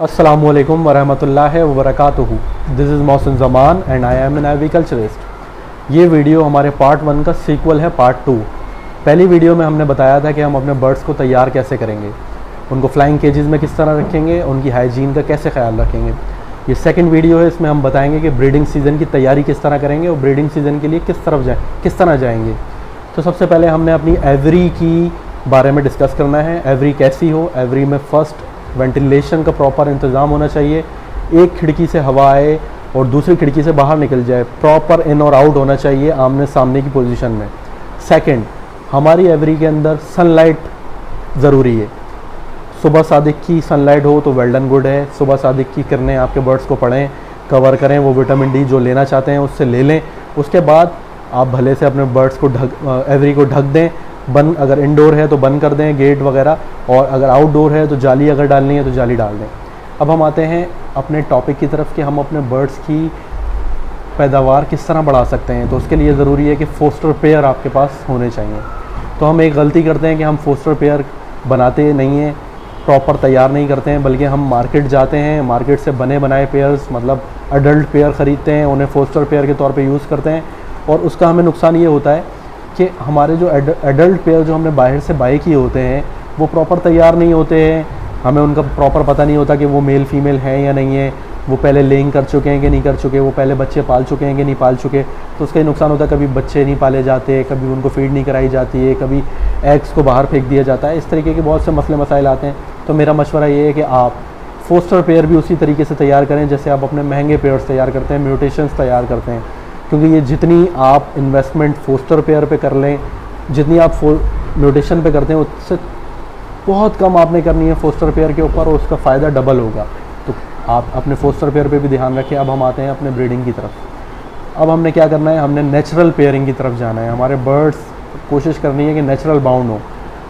अस्सलामुअलैकुम वरहमतुल्लाहि वबरकातुहू। This is Mohsin Zaman and I am an agriculturist. ये वीडियो हमारे पार्ट 1 का सीक्वल है, पार्ट 2। पहली वीडियो में हमने बताया था कि हम अपने बर्ड्स को तैयार कैसे करेंगे, उनको फ्लाइंग केजेस में किस तरह रखेंगे, उनकी हाइजीन का कैसे ख्याल रखेंगे। ये सेकंड वीडियो है, इसमें हम बताएंगे कि ब्रीडिंग सीज़न की तैयारी किस तरह करेंगे और ब्रीडिंग सीज़न के लिए किस तरह जाएंगे। तो सबसे पहले हमने अपनी एवरी की बारे में डिस्कस करना है। एवरी कैसी हो, एवरी में फ़र्स्ट वेंटिलेशन का प्रॉपर इंतज़ाम होना चाहिए। एक खिड़की से हवा आए और दूसरी खिड़की से बाहर निकल जाए, प्रॉपर इन और आउट होना चाहिए आमने सामने की पोजीशन में। सेकंड, हमारी एवरी के अंदर सनलाइट ज़रूरी है। सुबह सादिक की सनलाइट हो तो वेल डन गुड है। सुबह सादिक की किरणें आपके बर्ड्स को पड़ें, कवर करें, वो विटामिन डी जो लेना चाहते हैं उससे ले लें। उसके बाद आप भले से अपने बर्ड्स को एवरी को ढक दें। बंद, अगर इंडोर है तो बंद कर दें गेट वगैरह, और अगर आउटडोर है तो जाली अगर डालनी है तो जाली डाल दें। अब हम आते हैं अपने टॉपिक की तरफ कि हम अपने बर्ड्स की पैदावार किस तरह बढ़ा सकते हैं। तो उसके लिए ज़रूरी है कि फोस्टर पेयर आपके पास होने चाहिए। तो हम एक गलती करते हैं कि हम फोस्टर पेयर बनाते नहीं हैं, प्रॉपर तैयार नहीं करते हैं, बल्कि हम मार्केट जाते हैं, मार्केट से बने बनाए पेयर्स मतलब अडल्ट पेयर ख़रीदते हैं, उन्हें फोस्टर पेयर के तौर पे यूज़ करते हैं। और उसका हमें नुकसान ये होता है कि हमारे जो एडल्ट पेयर जो हमने बाहर से बाय किए होते हैं वो प्रॉपर तैयार नहीं होते हैं। हमें उनका प्रॉपर पता नहीं होता कि वो मेल फीमेल हैं या नहीं है, वो पहले लेइंग कर चुके हैं कि नहीं कर चुके, वो पहले बच्चे पाल चुके हैं कि नहीं पाल चुके। तो उसका ही नुकसान होता है, कभी बच्चे नहीं पाले जाते, कभी उनको फीड नहीं कराई जाती है, कभी एग्स को बाहर फेंक दिया जाता है। इस तरीके के बहुत से मसले मसाइल आते हैं। तो मेरा मशवरा ये है कि आप फोस्टर पेयर भी उसी तरीके से तैयार करें जैसे आप अपने महंगे पेयर्स तैयार करते हैं, म्यूटेशंस तैयार करते हैं। क्योंकि ये जितनी आप इन्वेस्टमेंट फोस्टर पेयर पे कर लें, जितनी आप म्यूटेशन पे करते हैं, उससे बहुत कम आपने करनी है फोस्टर पेयर के ऊपर और उसका फ़ायदा डबल होगा। तो आप अपने फोस्टर पेयर पे भी ध्यान रखें। अब हम आते हैं अपने ब्रीडिंग की तरफ। अब हमने क्या करना है, हमने नेचुरल पेयरिंग की तरफ जाना है। हमारे बर्ड्स कोशिश करनी है कि नेचुरल बाउंड हो।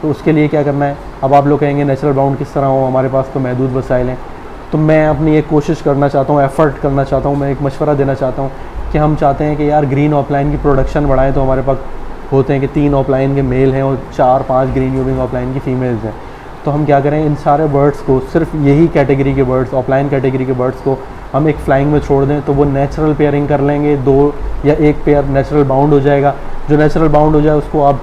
तो उसके लिए क्या करना है, अब आप लोग कहेंगे नेचुरल बाउंड किस तरह हो, हमारे पास तो महदूद वसाइल हैं। तो मैं अपनी एक कोशिश करना चाहता हूँ, एफ़र्ट करना चाहता हूँ, मैं एक मशवरा देना चाहता हूँ कि हम चाहते हैं कि यार ग्रीन ऑफलाइन की प्रोडक्शन बढ़ाएं। तो हमारे पास होते हैं कि 3 ऑफलाइन के मेल हैं और 4-5 ग्रीन यूविंग ऑफलाइन की फ़ीमेल्स हैं। तो हम क्या करें, इन सारे बर्ड्स को, सिर्फ यही कैटेगरी के बर्ड्स, ऑफलाइन कैटेगरी के बर्ड्स को हम एक फ्लाइंग में छोड़ दें तो वो नेचुरल पेयरिंग कर लेंगे। 2 या 1 पेयर नेचुरल बाउंड हो जाएगा। जो नेचुरल बाउंड हो जाए उसको आप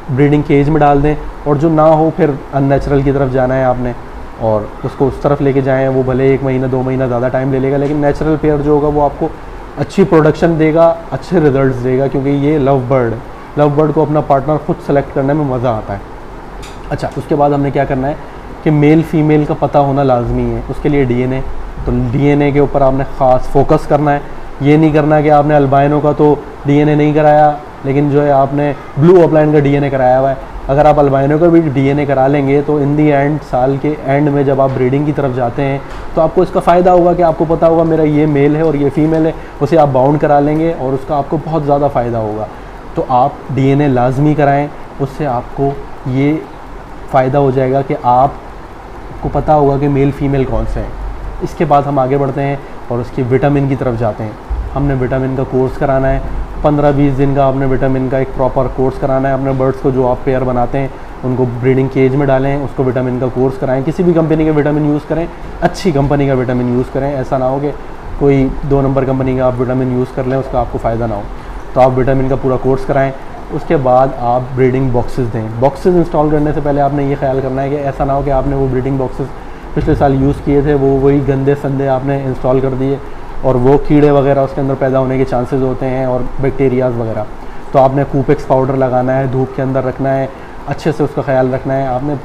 ब्रीडिंग केज में डाल दें, और जो ना हो फिर अननेचुरल की तरफ जाना है आपने और उसको उस तरफ लेके जाएं। वो भले 1 महीना 2 महीना ज़्यादा टाइम ले लेगा, लेकिन नेचुरल पेयर जो होगा वो आपको अच्छी प्रोडक्शन देगा, अच्छे रिजल्ट्स देगा। क्योंकि ये लव बर्ड को अपना पार्टनर खुद सेलेक्ट करने में मज़ा आता है। अच्छा, उसके बाद हमने क्या करना है कि मेल फीमेल का पता होना लाजमी है। उसके लिए डीएनए, तो डीएनए के ऊपर आपने ख़ास फोकस करना है। ये नहीं करना कि आपने अल्बाइनो का तो डीएनए नहीं कराया, लेकिन जो है आपने ब्लू ऑफलाइन का डीएनए कराया हुआ है। अगर आप अल्बाइनो का भी डीएनए करा लेंगे तो इन दी एंड, साल के एंड में जब आप ब्रीडिंग की तरफ जाते हैं तो आपको इसका फ़ायदा होगा कि आपको पता होगा मेरा ये मेल है और ये फ़ीमेल है, उसे आप बाउंड करा लेंगे और उसका आपको बहुत ज़्यादा फ़ायदा होगा। तो आप डीएनए लाजमी कराएं, उससे आपको ये फ़ायदा हो जाएगा कि आपको पता होगा कि मेल फीमेल कौन से हैं। इसके बाद हम आगे बढ़ते हैं और उसकी विटामिन की तरफ जाते हैं। हमने विटामिन का कोर्स कराना है, 15-20 दिन का आपने विटामिन का एक प्रॉपर कोर्स कराना है अपने बर्ड्स को। जो आप पेयर बनाते हैं उनको ब्रीडिंग केज में डालें, उसको विटामिन का कोर्स कराएं। किसी भी कंपनी का विटामिन यूज़ करें, अच्छी कंपनी का विटामिन यूज़ करें। ऐसा ना हो कि कोई 2 नंबर कंपनी का आप विटामिन यूज़ कर लें, उसका आपको फ़ायदा ना हो। तो आप विटामिन का पूरा कोर्स कराएँ। उसके बाद आप ब्रीडिंग बॉक्सेस दें। बॉक्सेस इंस्टॉल करने से पहले आपने ये ख्याल करना है कि ऐसा ना हो कि आपने वो ब्रीडिंग बॉक्सेस पिछले साल यूज़ किए थे, वो वही गंदे संदे आपने इंस्टॉल कर दिए और वो कीड़े वगैरह उसके अंदर पैदा होने के चांसेस होते हैं और बैक्टीरियाज वगैरह। तो आपने कूपेक्स पाउडर लगाना है, धूप के अंदर रखना है, अच्छे से उसका ख्याल रखना है। आपने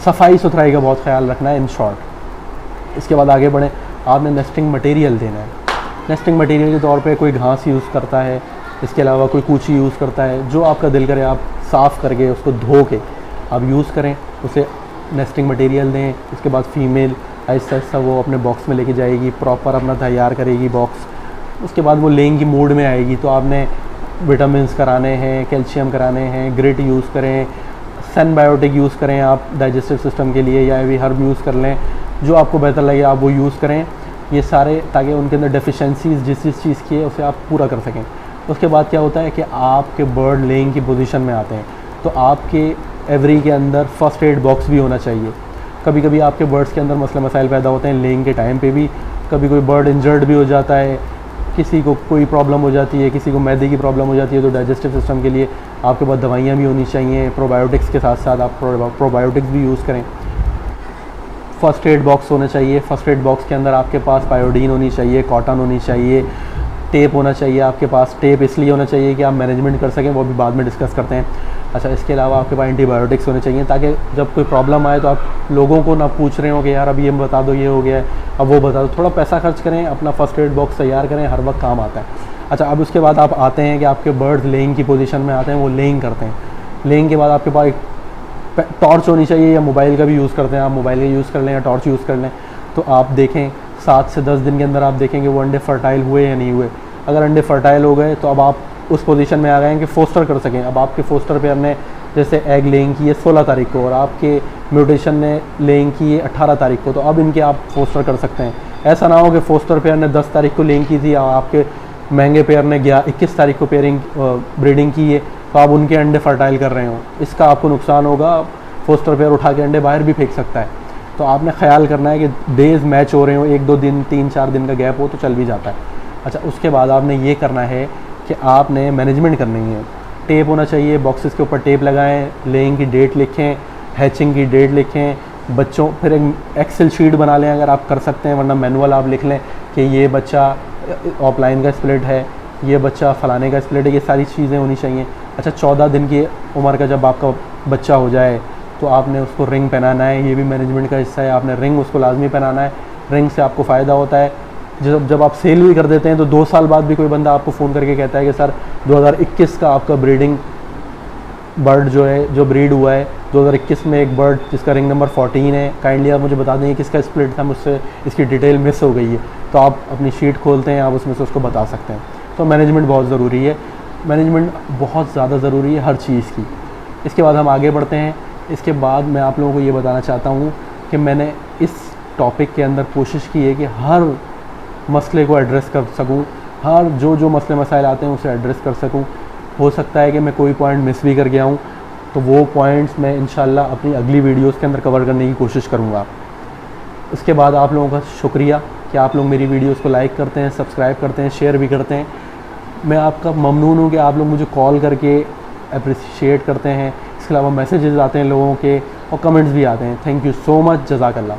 सफाई सुथराई का बहुत ख्याल रखना है, इन शॉर्ट। इसके बाद आगे बढ़ें, आपने नेस्टिंग मटेरियल देना है। नेस्टिंग मटेरियल के तौर पे कोई घास यूज़ करता है, इसके अलावा कोई कूची यूज़ करता है। जो आपका दिल करे आप साफ़ करके उसको धो के आप यूज़ करें, उसे नेस्टिंग मटेरियल दें। इसके बाद फ़ीमेल आहिस्ता आहिस्ता वो अपने बॉक्स में लेके जाएगी, प्रॉपर अपना तैयार करेगी बॉक्स। उसके बाद वो लेइंग की मूड में आएगी। तो आपने विटामिन्स कराने हैं, कैल्शियम कराने हैं, ग्रिट यूज़ करें, सनबायोटिक यूज़ करें आप डाइजेस्टिव सिस्टम के लिए, या भी हर्ब यूज़ कर लें, जो आपको बेहतर लगे आप वो यूज़ करें। ये सारे, ताकि उनके अंदर डेफिशिएंसीज जिस चीज़ की है उसे आप पूरा कर सकें। उसके बाद क्या होता है कि आपके बर्ड लेइंग की पोजीशन में आते हैं, तो आपके एवरी के अंदर फ़र्स्ट एड बॉक्स भी होना चाहिए। कभी कभी आपके बर्ड्स के अंदर मसले मसाइल पैदा होते हैं लेइंग के टाइम पे भी, कभी कोई बर्ड इंजर्ड भी हो जाता है, किसी को कोई प्रॉब्लम हो जाती है, किसी को मैदे की प्रॉब्लम हो जाती है, तो डाइजेस्टिव सिस्टम के लिए आपके पास दवाइयाँ भी होनी चाहिए। प्रोबायोटिक्स के साथ साथ आप प्रोबायोटिक्स भी यूज़ करें। फ़र्स्ट एड बॉक्स होना चाहिए। फ़र्स्ट एड बॉक्स के अंदर आपके पास पायोडीन होनी चाहिए, कॉटन होनी चाहिए, टेप होना चाहिए आपके पास। टेप इसलिए होना चाहिए कि आप मैनेजमेंट कर सकें, वो भी बाद में डिस्कस करते हैं। अच्छा, इसके अलावा आपके पास एंटीबायोटिक्स होने चाहिए, ताकि जब कोई प्रॉब्लम आए तो आप लोगों को ना पूछ रहे हो कि यार अब ये बता दो, ये हो गया है, अब वो बता दो। थोड़ा पैसा खर्च करें, अपना फ़र्स्ट एड बॉक्स तैयार करें, हर वक्त काम आता है। अच्छा, अब उसके बाद आप आते हैं कि आपके बर्ड्स लेइंग की पोजीशन में आते हैं, वो लेइंग करते हैं। लेइंग के बाद आपके पास एक टॉर्च होनी चाहिए, या मोबाइल का भी यूज़ करते हैं आप, मोबाइल का यूज़ कर लें या टॉर्च यूज़ कर लें। तो आप देखें 7 से 10 दिन के अंदर आप देखेंगे वो अंडे फर्टाइल हुए या नहीं हुए। अगर अंडे फर्टाइल हो गए तो अब आप उस पोजीशन में आ गए हैं कि फोस्टर कर सकें। अब आपके फोस्टर पेयर ने जैसे एग लेइंग की है 16 तारीख को, और आपके म्यूटेशन ने लेइंग की है 18 तारीख को, तो अब इनके आप फोस्टर कर सकते हैं। ऐसा ना हो कि फोस्टर पेयर ने 10 तारीख को लेइंग की थी और आपके महंगे पेयर ने 21 तारीख को पेयरिंग ब्रीडिंग की है, तो आप उनके अंडे फर्टाइल कर रहे हो, इसका आपको नुकसान होगा। फोस्टर पेयर उठा के अंडे बाहर भी फेंक सकता है। तो आपने ख्याल करना है कि डेज़ मैच हो रहे हो, 1-2 दिन 3-4 दिन का गैप हो तो चल भी जाता है। अच्छा, उसके बाद आपने ये करना है कि आपने मैनेजमेंट करनी है। टेप होना चाहिए, बॉक्सेस के ऊपर टेप लगाएं, लेइंग की डेट लिखें, हैचिंग की डेट लिखें, बच्चों फिर एक एक्सेल शीट बना लें अगर आप कर सकते हैं, वरना मैनुअल आप लिख लें कि ये बच्चा ऑफलाइन का स्प्लिट है, ये बच्चा फलाने का स्प्लिट है, ये सारी चीज़ें होनी चाहिए। अच्छा, 14 दिन की उम्र का जब आपका बच्चा हो जाए तो आपने उसको रिंग पहनाना है, ये भी मैनेजमेंट का हिस्सा है। आपने रिंग उसको लाजमी पहनाना है। रिंग से आपको फ़ायदा होता है, जब आप सेल भी कर देते हैं तो 2 साल बाद भी कोई बंदा आपको फ़ोन करके कहता है कि सर 2021 का आपका ब्रीडिंग बर्ड जो है, जो ब्रीड हुआ है 2021 में एक बर्ड जिसका रिंग नंबर 14 है, काइंडली आप मुझे बता दें किसका स्प्लिट था, मुझसे इसकी डिटेल मिस हो गई है। तो आप अपनी शीट खोलते हैं, आप उसमें से उसको बता सकते हैं। तो मैनेजमेंट बहुत ज़रूरी है, मैनेजमेंट बहुत ज़्यादा ज़रूरी है हर चीज़ की। इसके बाद हम आगे बढ़ते हैं। इसके बाद मैं आप लोगों को ये बताना चाहता हूँ कि मैंने इस टॉपिक के अंदर कोशिश की है कि हर मसले को एड्रेस कर सकूँ, हर जो मसले मसाइल आते हैं उसे एड्रेस कर सकूँ। हो सकता है कि मैं कोई पॉइंट मिस भी कर गया हूँ, तो वो पॉइंट्स मैं इंशाल्लाह अपनी अगली वीडियोस के अंदर कवर करने की कोशिश करूँगा। इसके बाद आप लोगों का शुक्रिया कि आप लोग मेरी वीडियोस को लाइक करते हैं, सब्सक्राइब करते हैं, शेयर भी करते हैं। मैं आपका ममनून हूँ कि आप लोग मुझे कॉल करके अप्रिशिएट करते हैं। इसके अलावा मैसेजेस आते हैं लोगों के और कमेंट्स भी आते हैं। थैंक यू सो मच, जज़ाकल्लाह।